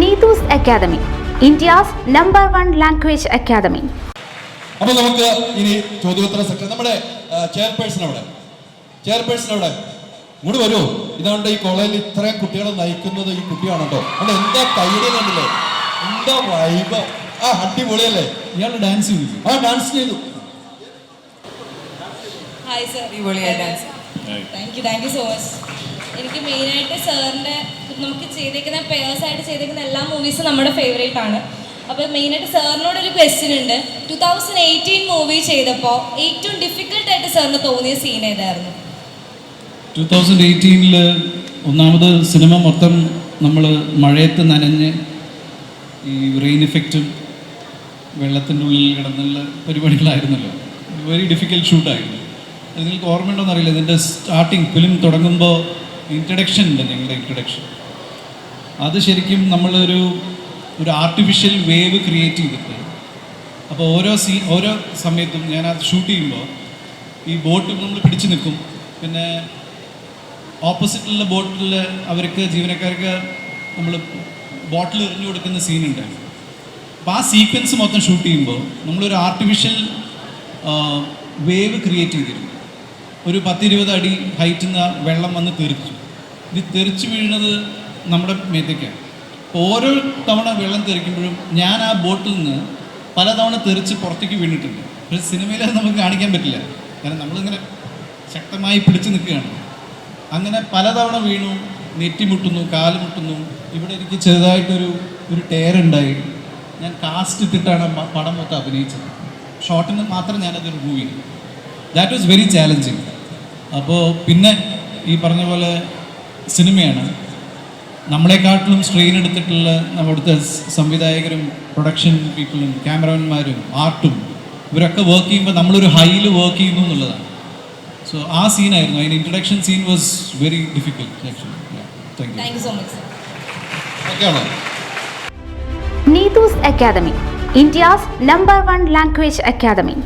Neethu's Academy, India's #1 language academy. അപ്പോൾ നമുക്ക് ഇനി ചോദ്യോത്തര സെക്ഷൻ. നമ്മുടെ ചെയർപേഴ്സൺ അവിടെ ഇങ്ങോട്ട് വരുമോ? ഇതാണ്ട് ഈ കോളേജിൽ ഇത്രയും കുട്ടികളെ നയിക്കുന്നത് ഈ കുട്ടിയാണ് കേട്ടോ. അവിടെ എന്താ കൈയ്യടി കണ്ടില്ലേ, എന്താ വൈബ്, അടിപൊളിയല്ലേ. ഇയാൾ ഡാൻസ് ചെയ്തു. ഡാൻസ് ചെയ്തു. Hi sir, thank you so much. എനിക്ക് മെയിനായിട്ട് സാറിൻ്റെ നമുക്ക് ചെയ്തേക്കുന്ന പേഴ്സായിട്ട് ചെയ്തേക്കുന്ന എല്ലാ മൂവീസും നമ്മുടെ ഫേവറേറ്റ് ആണ്. അപ്പോൾ മെയിനായിട്ട് സാറിനോടൊരു ക്വസ്റ്റ്യൻ ഉണ്ട്. 2018 മൂവി ചെയ്തപ്പോൾ ഏറ്റവും ഡിഫിക്കൽട്ടായിട്ട് സാറിന് തോന്നിയ സീൻ ഏതായിരുന്നു? 2018 ഒന്നാമത് സിനിമ മൊത്തം നമ്മൾ മഴയത്ത് നനഞ്ഞ് ഈ റെയിൻ ഇഫക്റ്റും വെള്ളത്തിൻ്റെ ഉള്ളിൽ കിടന്നുള്ള പരിപാടികളായിരുന്നല്ലോ. Very difficult ഷൂട്ടായിരുന്നു. അത് നിങ്ങൾക്ക് ഓർമ്മയുണ്ടോയെന്ന് അറിയില്ല. ഇതിൻ്റെ സ്റ്റാർട്ടിങ് ഫിലിം തുടങ്ങുമ്പോൾ ഇൻട്രഡക്ഷൻ ഉണ്ട്, ഞങ്ങളുടെ ഇൻട്രഡക്ഷൻ. അത് ശരിക്കും നമ്മളൊരു ആർട്ടിഫിഷ്യൽ വേവ് ക്രിയേറ്റ് ചെയ്തിട്ട്, അപ്പോൾ ഓരോ സമയത്തും ഞാൻ അത് ഷൂട്ട് ചെയ്യുമ്പോൾ ഈ ബോട്ട് നമ്മൾ പിടിച്ചു നിൽക്കും. പിന്നെ ഓപ്പോസിറ്റുള്ള ബോട്ടിൽ അവർക്ക് ജീവനക്കാർക്ക് നമ്മൾ ബോട്ടിൽ എറിഞ്ഞു കൊടുക്കുന്ന സീനുണ്ടായിരുന്നു. അപ്പോൾ ആ സീക്വൻസ് മൊത്തം ഷൂട്ട് ചെയ്യുമ്പോൾ നമ്മളൊരു ആർട്ടിഫിഷ്യൽ വേവ് ക്രിയേറ്റ് ചെയ്തിരുന്നു. ഒരു 10-20 അടി ഹൈറ്റിൽ നിന്ന് വെള്ളം വന്ന് തെറിച്ചു. ഇത് തെറിച്ച് വീഴുന്നത് നമ്മുടെ മേത്തേക്കാണ്. ഓരോ തവണ വെള്ളം തെറിക്കുമ്പോഴും ഞാൻ ആ ബോട്ടിൽ നിന്ന് പലതവണ തെറിച്ച് പുറത്തേക്ക് വീണിട്ടുണ്ട്. പക്ഷേ സിനിമയിൽ അത് നമുക്ക് കാണിക്കാൻ പറ്റില്ല, കാരണം നമ്മളിങ്ങനെ ശക്തമായി പിടിച്ചു നിൽക്കുകയാണ്. അങ്ങനെ പലതവണ വീണു, നെറ്റിമുട്ടുന്നു, കാല് മുട്ടുന്നു. ഇവിടെ എനിക്ക് ചെറുതായിട്ടൊരു ടയറുണ്ടായി. ഞാൻ കാസ്റ്റ് ഇട്ടിട്ടാണ് പടം മൊത്തം അഭിനയിച്ചത്. ഷോട്ടിന് മാത്രം ഞാനത് റിമൂവ് ചെയ്തു. That was very challenging. അപ്പോൾ പിന്നെ ഈ പറഞ്ഞ പോലെ സിനിമയാണ്. നമ്മളെക്കാട്ടിലും സ്ട്രെയിൻ എടുത്തിട്ടുള്ള അവിടുത്തെ സംവിധായകരും പ്രൊഡക്ഷൻ പീപ്പിളും ക്യാമറമാന്മാരും ആർട്ടും ഇവരൊക്കെ വർക്ക് ചെയ്യുമ്പോൾ നമ്മളൊരു ഹൈയിൽ വർക്ക് ചെയ്യുന്നു എന്നുള്ളതാണ്. സോ ആ സീനായിരുന്നു, അതിൻ്റെ introduction scene was very difficult actually. Thank you so much. ഓക്കെയാണോ? Neethu's Academy, India's #1 language academy.